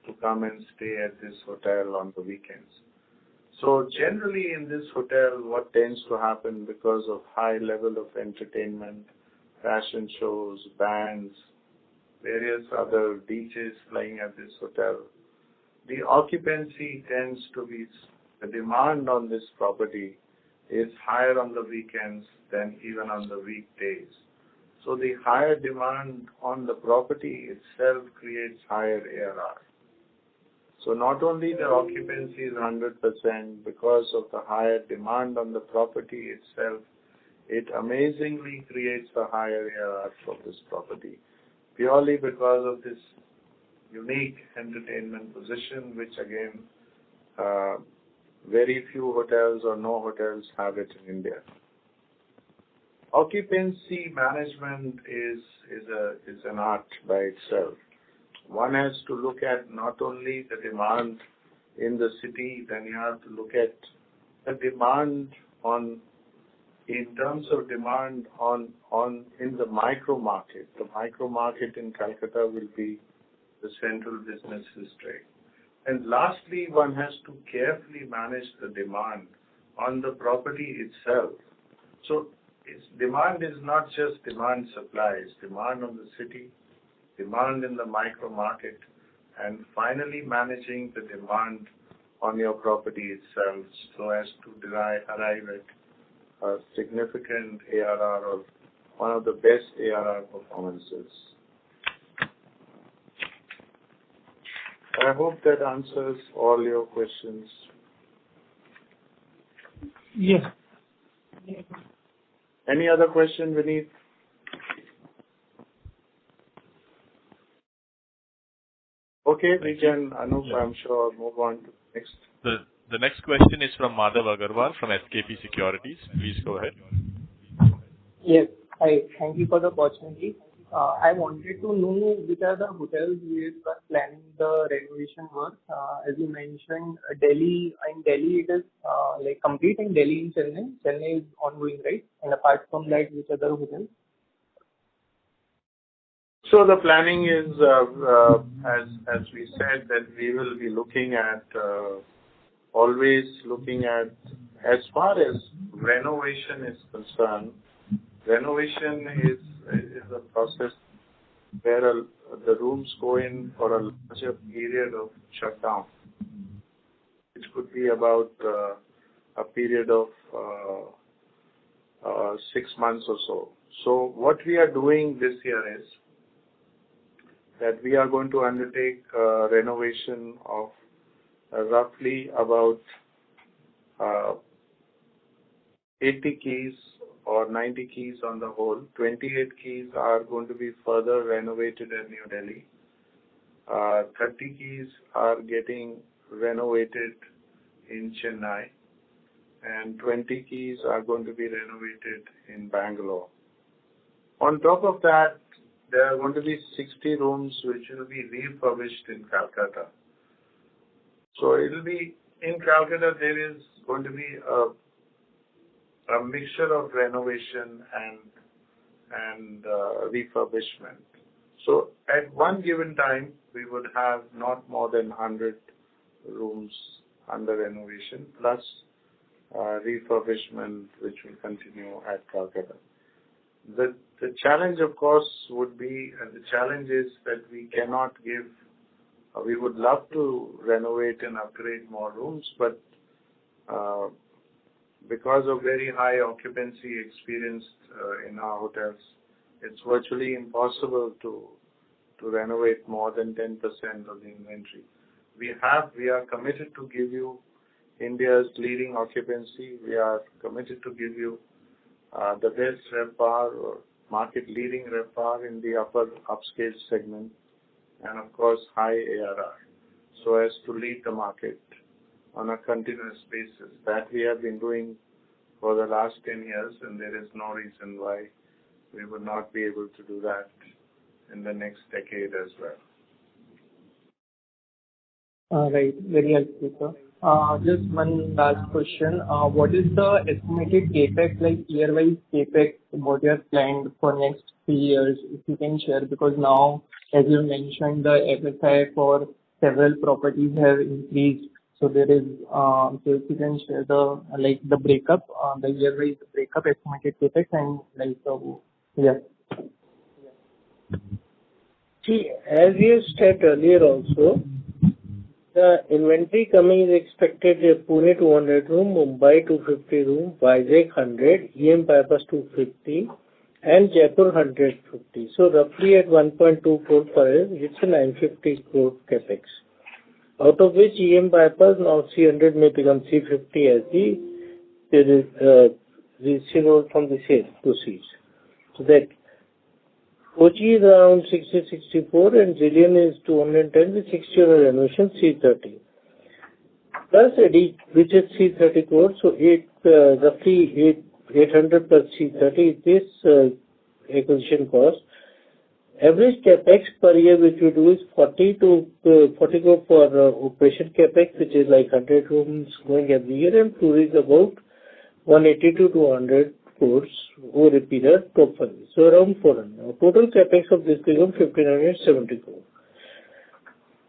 to come and stay at this hotel on the weekends. So generally in this hotel, what tends to happen because of high level of entertainment, fashion shows, bands, various other DJs playing at this hotel, the occupancy tends to be, the demand on this property is higher on the weekends than even on the weekdays. So the higher demand on the property itself creates higher ARR. So not only the occupancy is 100% because of the higher demand on the property itself, it amazingly creates a higher ARR for this property. purely because of this unique entertainment position, which again, very few hotels or no hotels have it in India. Occupancy management is an art by itself. One has to look at not only the demand in the city, then you have to look at the demand in terms of demand in the micro market. The micro market in Calcutta will be the central business district. And lastly, one has to carefully manage the demand on the property itself. So demand is not just demand supply, it's demand on the city, demand in the micro market, and finally managing the demand on your property itself so as to arrive at a significant ARR or one of the best ARR performances. I hope that answers all your questions. Yes. Any other question, Vineet? Okay, we can, Anup, I'm sure, move on to next. The next question is from Madhav Agarwal from SKP Securities. Please go ahead. Yes. Hi. Thank you for the opportunity. I wanted to know which are the hotels we are planning the renovation work. As you mentioned, Delhi. In Delhi, it is like complete in Delhi and Chennai. Chennai is ongoing, right? And apart from that, which other hotels? So the planning is, as we said, that we will be looking at, always looking at, as far as renovation is concerned, renovation is a process where the rooms go in for a larger period of shutdown, which could be about a period of 6 months or so. So what we are doing this year is that we are going to undertake renovation of roughly about 80 keys or 90 keys on the whole. 28 keys are going to be further renovated at New Delhi. 30 keys are getting renovated in Chennai, and 20 keys are going to be renovated in Bangalore. On top of that, there are going to be 60 rooms which will be refurbished in Calcutta. So it will be, in Calcutta, there is going to be a mixture of renovation and refurbishment. So at one given time, we would have not more than 100 rooms under renovation, plus refurbishment, which will continue at Calcutta. The challenge, of course, would be, and the challenge is that we cannot give, we would love to renovate and upgrade more rooms, but because of very high occupancy experienced in our hotels, it's virtually impossible to renovate more than 10% of the inventory. We are committed to give you India's leading occupancy. We are committed to give you the best RevPAR or market-leading RevPAR in the upper upscale segment, and of course high ARR, so as to lead the market on a continuous basis. That we have been doing for the last 10 years, and there is no reason why we would not be able to do that in the next decade as well. Right. Very helpful, sir. Just one last question. What is the estimated CapEx, like year-wise CapEx, what you have planned for next 3 years, if you can share? Because now, as you mentioned, the FSI for several properties have increased. So there is, so if you can share the breakup, the year-wise breakup, estimated CapEx, and yeah. See, as you said earlier also, the inventory coming is expected Pune 200 room, Mumbai 250 room, Vizag 100, EM Bypass 250, and Jaipur 150. So roughly at 1.2 crore per year, it's a 950 crore capex. Out of which EM Bypass now 300 may become 350 as the receivable from the sales proceeds. So that Kochi is around 60-64, and Zillion is 210 with 60 on renovation, 330. Plus Eddie, which is 330 crores, so roughly 800 plus 330 is acquisition cost. Average capex per year which we do is 40 crore for operation capex, which is like 100 rooms going every year, and tour is about 180 to 200 crores over a period top 5 years. So around 400. Now, total capex of this becomes 1570 crores.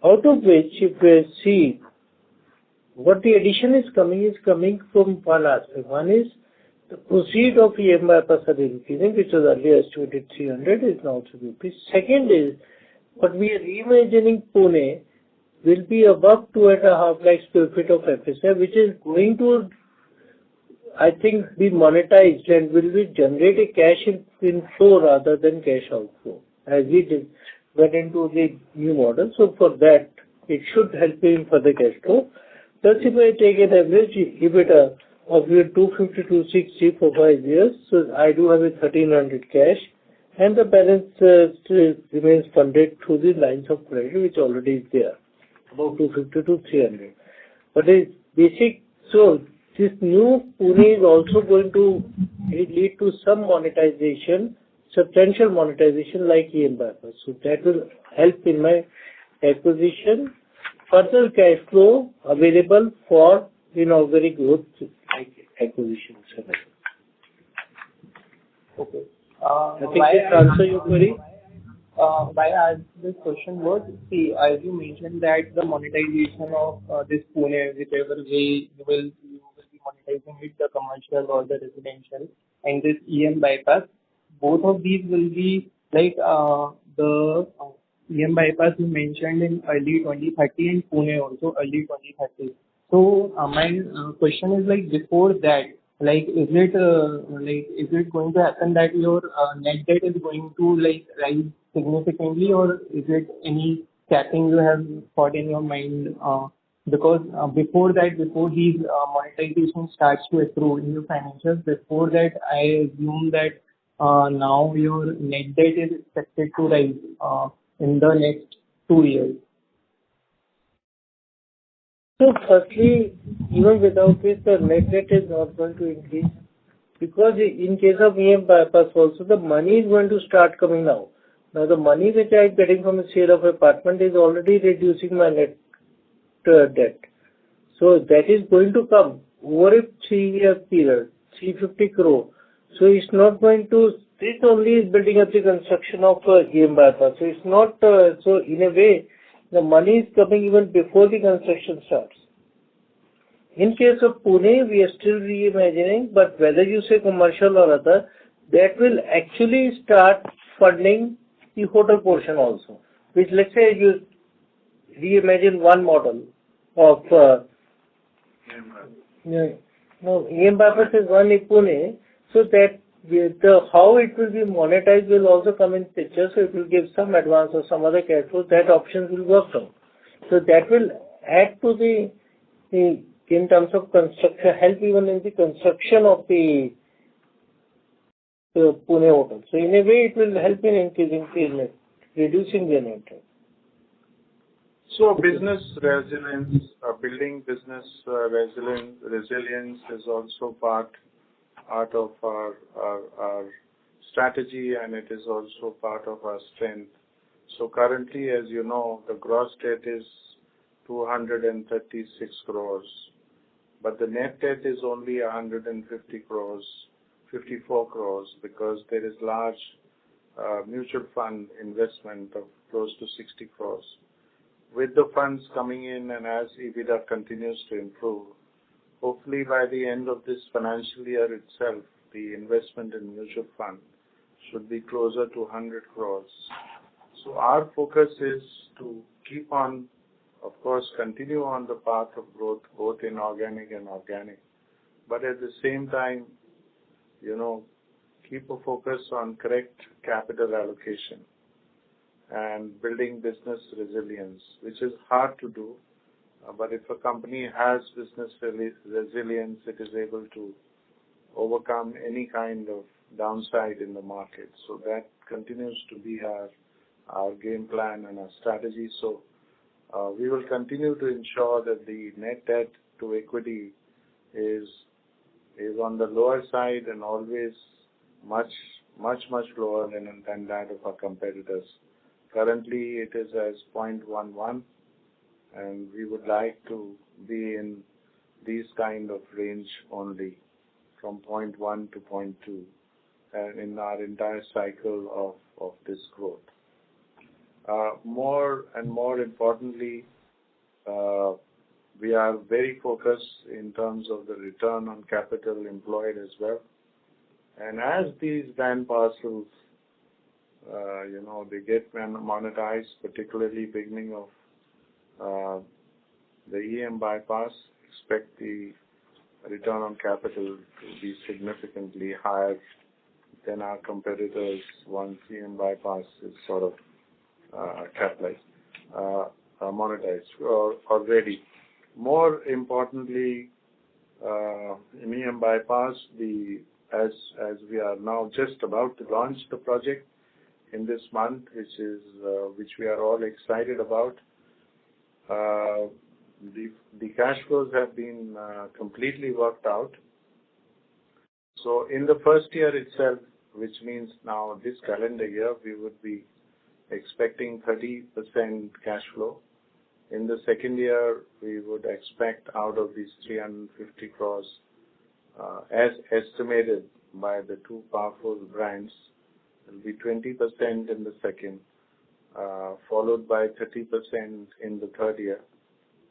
Out of which, if we see what the addition is coming from one aspect. One is the proceed of EM bypass are increasing, which was earlier estimated 300, is now 350. Second is, what we are reimagining Pune will be above 2.5 lakh square feet of FSI, which is going to, I think, be monetized and will be generate a cash inflow rather than cash outflow, as we went into the new model. So for that, it should help in further cash flow. Thus, if I take an average EBITDA of 250 to 60 for 5 years, so I do have a 1300 cash, and the balance still remains funded through the lines of credit, which already is there, about 250 to 300. But it's basic, so this new Pune is also going to lead to some monetization, substantial monetization like EM bypass. So that will help in my acquisition. Further cash flow available for inorganic growth like acquisitions. Okay. I think this answer your query. Why I asked this question was, see, as you mentioned that the monetization of this Pune, whichever way you will be monetizing it, the commercial or the residential, and this EM bypass, both of these will be like the EM bypass you mentioned in early 2030 and Pune also early 2030. So my question is like before that, like is it going to happen that your net debt is going to like rise significantly, or is it any capping you have thought in your mind? Because before these monetization starts to accrue in your financials, before that I assume that now your net debt is expected to rise in the next 2 years. So firstly, even without this, the net debt is not going to increase, because in case of EM bypass also, the money is going to start coming now. Now the money which I am getting from the sale of apartment is already reducing my net debt. So that is going to come over a 3-year period, 350 crore. So it's not going to, this only is building up the construction of EM bypass. So it's not, so in a way, the money is coming even before the construction starts. In case of Pune, we are still reimagining, but whether you say commercial or other, that will actually start funding the hotel portion also. Which, let's say you reimagine one model of EM bypass is one in Pune, so that how it will be monetized will also come in picture. So it will give some advance or some other cash flow. That options will work out. So that will add to the in terms of construction, help even in the construction of the Pune hotel. So in a way, it will help in increasing the net, reducing the net debt. So business resilience, building business resilience is also part of our strategy, and it is also part of our strength. So currently, as you know, the gross debt is 236 crores, but the net debt is only 150 crores, 54 crores, because there is large mutual fund investment of close to 60 crores. With the funds coming in and as EBITDA continues to improve, hopefully by the end of this financial year itself, the investment in mutual fund should be closer to 100 crores. So our focus is to keep on, of course, continue on the path of growth, both in organic and organic, but at the same time, keep a focus on correct capital allocation and building business resilience, which is hard to do. But if a company has business resilience, it is able to overcome any kind of downside in the market. So that continues to be our game plan and our strategy. So we will continue to ensure that the net debt to equity is on the lower side and always much lower than that of our competitors. Currently, it is as 0.11, and we would like to be in these kind of range only, from 0.1 to 0.2, in our entire cycle of this growth. More and more importantly, we are very focused in terms of the return on capital employed as well. And as these land parcels, they get monetized, particularly beginning of the EM bypass, expect the return on capital to be significantly higher than our competitors once EM bypass is sort of capitalized, monetized already. More importantly, in EM bypass, as we are now just about to launch the project in this month, which we are all excited about. The cash flows have been completely worked out. So in the first year itself, which means now this calendar year, we would be expecting 30% cash flow. In the second year, we would expect out of these 350 crores, as estimated by the two powerful brands, it will be 20% in the second, followed by 30% in the third year,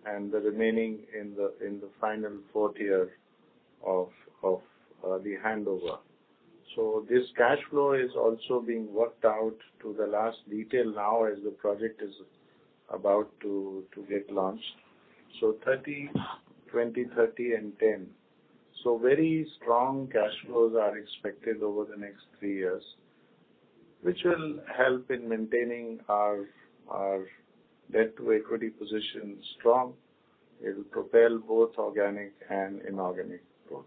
and the remaining in the final fourth year of the handover. So this cash flow is also being worked out to the last detail now as the project is about to get launched. So 30, 20, 30 and 10. So very strong cash flows are expected over the next 3 years, which will help in maintaining our debt to equity position strong. It will propel both organic and inorganic growth.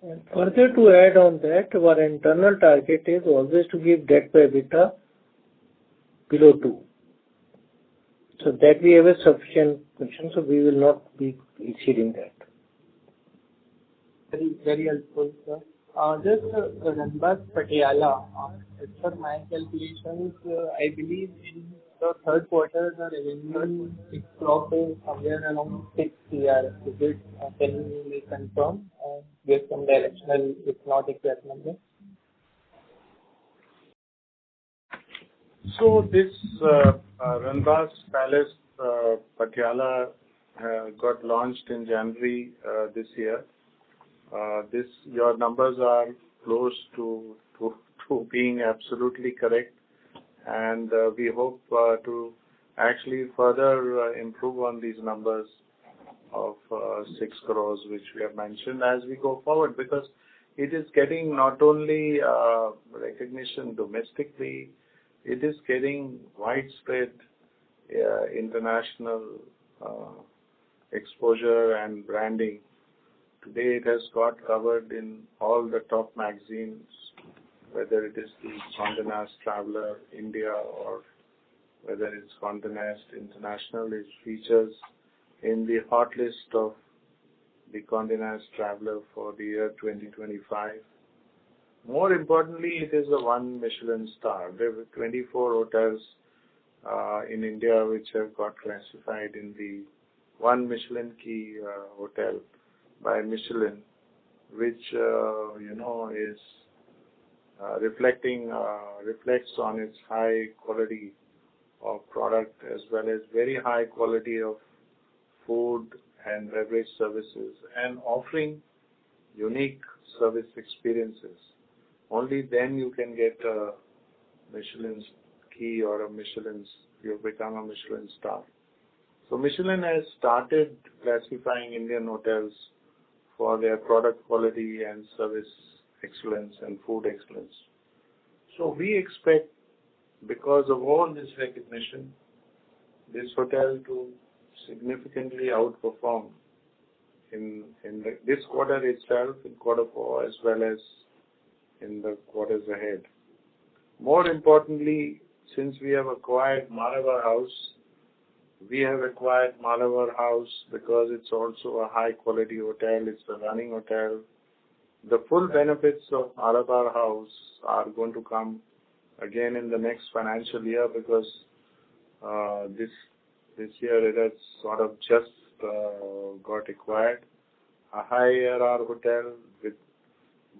And further to add on that, our internal target is always to give debt to EBITDA below 2. So that we have a sufficient cushion, so we will not be exceeding that. Very helpful, sir. Just Ranbas Patiala, as per my calculations, I believe in the third quarter the revenue is clocked somewhere around 6 CR. Is it? Can you confirm and give some directional, if not exact number? So this Ranbas Palace Patiala got launched in January this year. Your numbers are close to being absolutely correct, and we hope to actually further improve on these numbers of 6 crores, which we have mentioned as we go forward, because it is getting not only recognition domestically, it is getting widespread international exposure and branding. Today it has got covered in all the top magazines, whether it is the Condé Nast Traveler India or whether it's Condé Nast International. It features in the hot list of the Condé Nast Traveler for the year 2025. More importantly, it is a 1 Michelin star. There were 24 hotels in India which have got classified in the 1 Michelin key hotel by Michelin, which is reflects on its high quality of product as well as very high quality of food and beverage services, and offering unique service experiences. Only then you can get a Michelin's key or you become a Michelin star. So Michelin has started classifying Indian hotels for their product quality and service excellence and food excellence. So we expect, because of all this recognition, this hotel to significantly outperform in this quarter itself, in quarter 4, as well as in the quarters ahead. More importantly, since we have acquired Malabar House, we have acquired Malabar House because it's also a high-quality hotel. It's a running hotel. The full benefits of Malabar House are going to come again in the next financial year because this year it has sort of just got acquired. A high ARR hotel with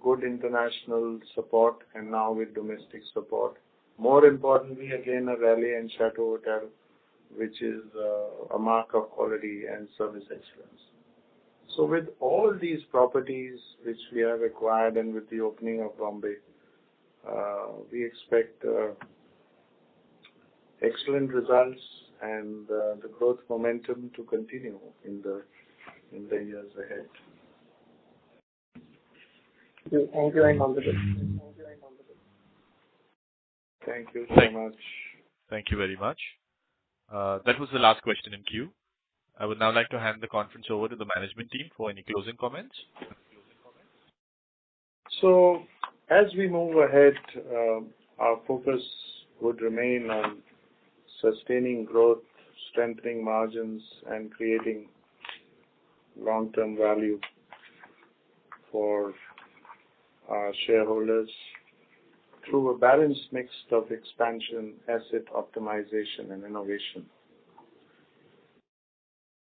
good international support and now with domestic support. More importantly, again, a Raleigh and Chateau hotel, which is a mark of quality and service excellence. So with all these properties which we have acquired and with the opening of Bombay, we expect excellent results and the growth momentum to continue in the years ahead. Thank you and all the best. Thank you so much. Thank you very much. That was the last question in queue. I would now like to hand the conference over to the management team for any closing comments. So, as we move ahead, our focus would remain on sustaining growth, strengthening margins, and creating long-term value for our shareholders through a balanced mix of expansion, asset optimization, and innovation.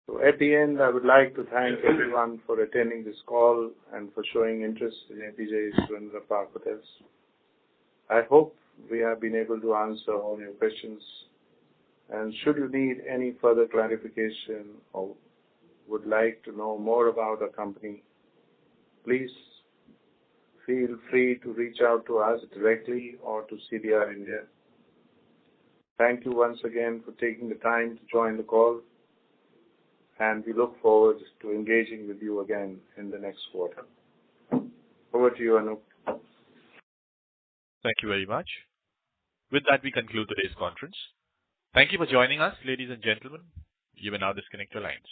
So at the end, I would like to thank everyone for attending this call and for showing interest in Apeejay Surrendra Park Hotels. I hope we have been able to answer all your questions. And should you need any further clarification or would like to know more about our company, please feel free to reach out to us directly or to CDR India. Thank you once again for taking the time to join the call, and we look forward to engaging with you again in the next quarter. Over to you, Anup. Thank you very much. With that, we conclude today's conference. Thank you for joining us, ladies and gentlemen. You may now disconnect your lines.